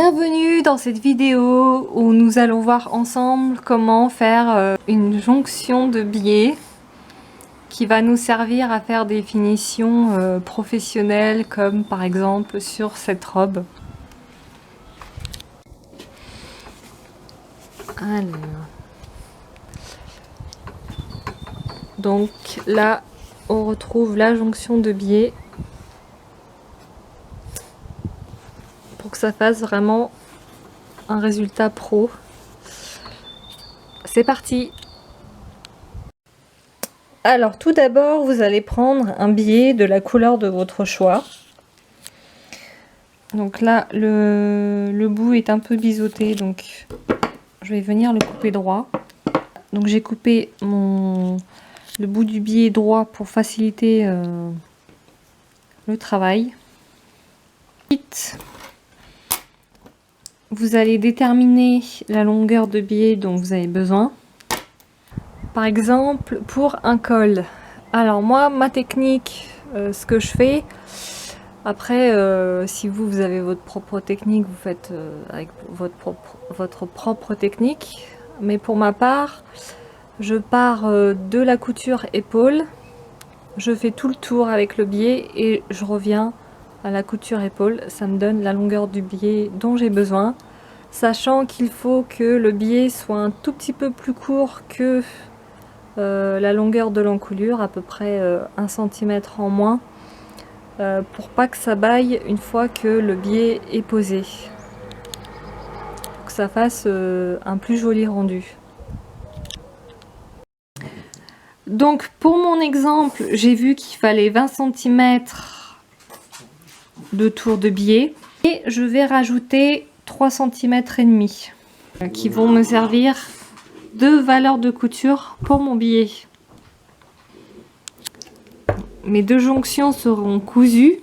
Bienvenue dans cette vidéo où nous allons voir ensemble comment faire une jonction de biais qui va nous servir à faire des finitions professionnelles comme par exemple sur cette robe. Alors. Donc là on retrouve la jonction de biais pour que ça fasse vraiment un résultat pro. C'est parti! Alors tout d'abord vous allez prendre un biais de la couleur de votre choix. Donc là le bout est un peu biseauté, donc je vais venir le couper droit. Donc j'ai coupé le bout du biais droit pour faciliter le travail. Ensuite, vous allez déterminer la longueur de biais dont vous avez besoin. Par exemple, pour un col. Alors moi, ma technique, ce que je fais, après, si vous avez votre propre technique, vous faites avec votre propre technique. Mais pour ma part, je pars de la couture épaule, je fais tout le tour avec le biais et je reviens à la couture épaule. Ça me donne la longueur du biais dont j'ai besoin, sachant qu'il faut que le biais soit un tout petit peu plus court que la longueur de l'encolure, à peu près 1 cm en moins, pour pas que ça baille une fois que le biais est posé, pour que ça fasse un plus joli rendu. Donc pour mon exemple, j'ai vu qu'il fallait 20 cm de tour de biais et je vais rajouter 3 cm et demi qui vont me servir de valeur de couture pour mon biais. Mes deux jonctions seront cousues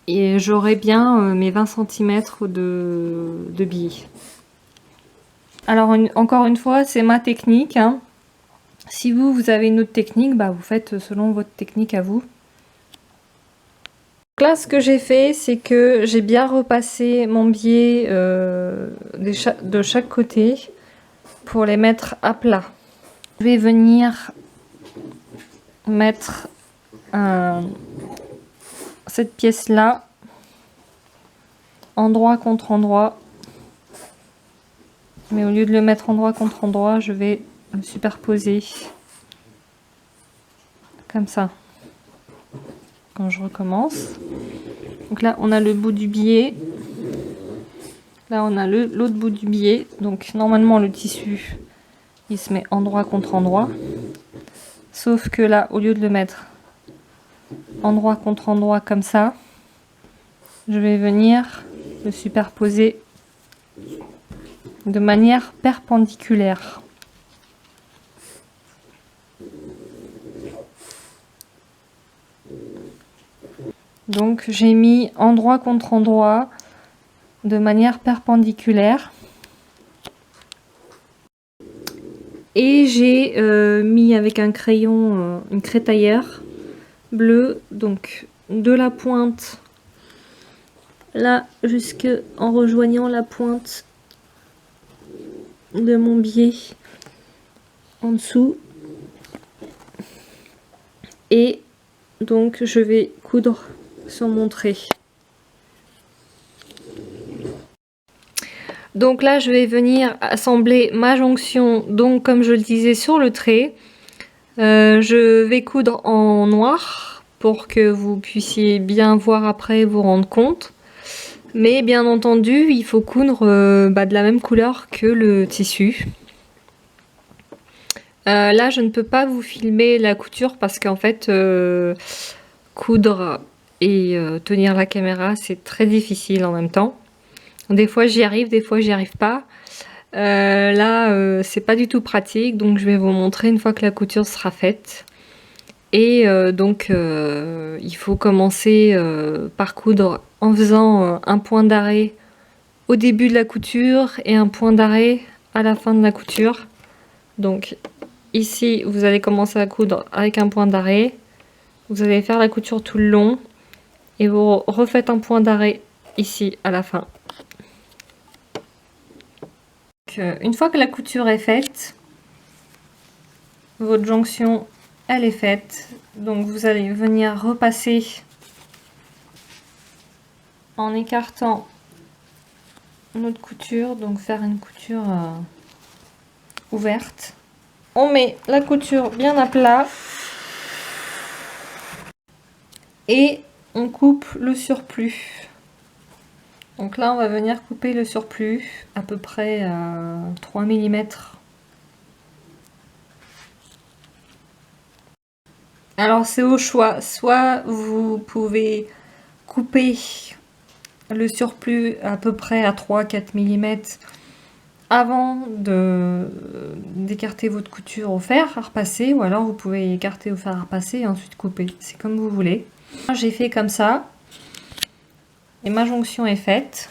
et j'aurai bien mes 20 cm de biais. Alors encore une fois, c'est ma technique, hein. Si vous avez une autre technique, bah vous faites selon votre technique à vous. Donc là, ce que j'ai fait, c'est que j'ai bien repassé mon biais de chaque côté pour les mettre à plat. Je vais venir mettre cette pièce-là endroit contre endroit. Mais au lieu de le mettre endroit contre endroit, je vais le superposer comme ça. Quand je recommence, donc là on a le bout du biais, là on a l'autre bout du biais, donc normalement le tissu il se met endroit contre endroit, sauf que là au lieu de le mettre endroit contre endroit comme ça, je vais venir le superposer de manière perpendiculaire. Donc j'ai mis endroit contre endroit de manière perpendiculaire et j'ai mis avec un crayon, une crétaillère bleue, donc de la pointe là jusque en rejoignant la pointe de mon biais en dessous, et donc je vais coudre sur mon trait. Donc là je vais venir assembler ma jonction, donc comme je le disais sur le trait. Je vais coudre en noir pour que vous puissiez bien voir après, vous rendre compte. Mais bien entendu il faut coudre de la même couleur que le tissu. Là je ne peux pas vous filmer la couture parce qu'en fait coudre et tenir la caméra c'est très difficile en même temps. Des fois j'y arrive, des fois j'y arrive pas. Là c'est pas du tout pratique, donc je vais vous montrer une fois que la couture sera faite. Et donc il faut commencer par coudre en faisant un point d'arrêt au début de la couture et un point d'arrêt à la fin de la couture. Donc ici vous allez commencer à coudre avec un point d'arrêt, vous allez faire la couture tout le long et vous refaites un point d'arrêt ici à la fin. Donc une fois que la couture est faite, votre jonction elle est faite. Donc vous allez venir repasser en écartant notre couture, donc faire une couture ouverte. On met la couture bien à plat et on coupe le surplus. Donc là on va venir couper le surplus à peu près à 3 mm. Alors c'est au choix, soit vous pouvez couper le surplus à peu près à 3-4 mm avant d'écarter votre couture au fer à repasser, ou alors vous pouvez écarter au fer à repasser et ensuite couper, c'est comme vous voulez. J'ai fait comme ça et ma jonction est faite.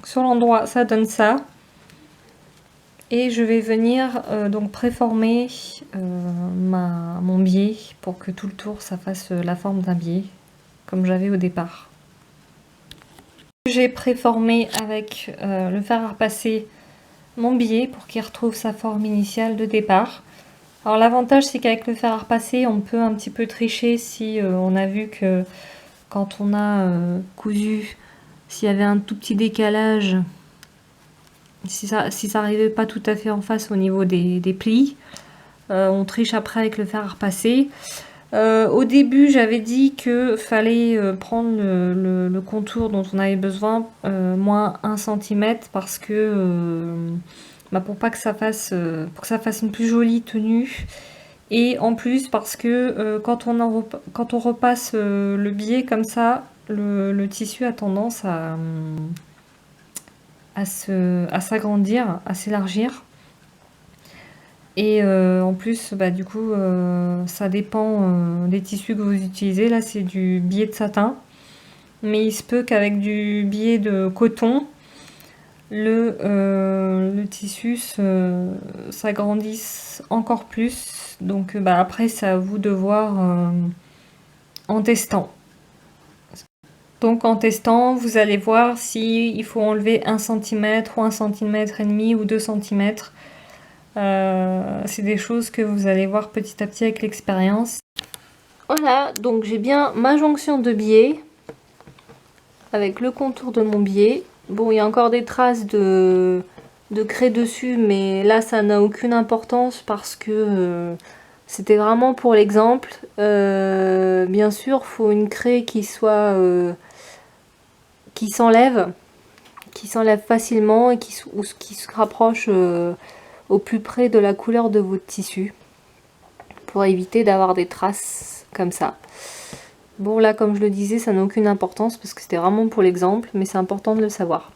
Sur l'endroit ça donne ça. Et je vais venir donc préformer mon biais pour que tout le tour ça fasse la forme d'un biais comme j'avais au départ. J'ai préformé avec le fer à repasser mon biais pour qu'il retrouve sa forme initiale de départ. Alors l'avantage c'est qu'avec le fer à repasser on peut un petit peu tricher si on a vu que quand on a cousu, s'il y avait un tout petit décalage, si ça n'arrivait pas tout à fait en face au niveau des plis, on triche après avec le fer à repasser. Au début j'avais dit que fallait prendre le contour dont on avait besoin moins 1 cm parce que pour pas que ça fasse pour que ça fasse une plus jolie tenue, et en plus parce que quand on repasse le biais comme ça, le tissu a tendance à s'agrandir, à s'élargir. Et en plus, du coup, ça dépend des tissus que vous utilisez. Là, c'est du biais de satin. Mais il se peut qu'avec du biais de coton, le tissu s'agrandisse encore plus. Donc après, c'est à vous de voir en testant. Donc en testant, vous allez voir si il faut enlever 1 cm ou 1 cm et demi ou 2 cm. C'est des choses que vous allez voir petit à petit avec l'expérience. Voilà, donc j'ai bien ma jonction de biais avec le contour de mon biais. Bon, il y a encore des traces de craie dessus, mais là ça n'a aucune importance parce que c'était vraiment pour l'exemple. Bien sûr, il faut une craie qui soit qui s'enlève facilement et qui se rapproche au plus près de la couleur de votre tissu pour éviter d'avoir des traces comme ça. Bon, là comme je le disais, ça n'a aucune importance parce que c'était vraiment pour l'exemple, mais c'est important de le savoir.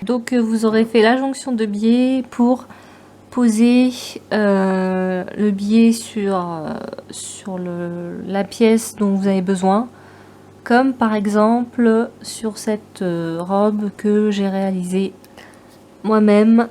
Donc vous aurez fait la jonction de biais pour poser le biais sur la pièce dont vous avez besoin, comme par exemple sur cette robe que j'ai réalisée moi-même.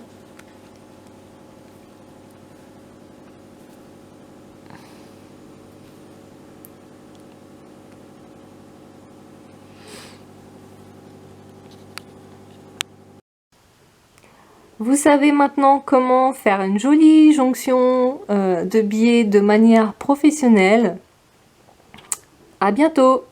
Vous savez maintenant comment faire une jolie jonction de biais de manière professionnelle. À bientôt!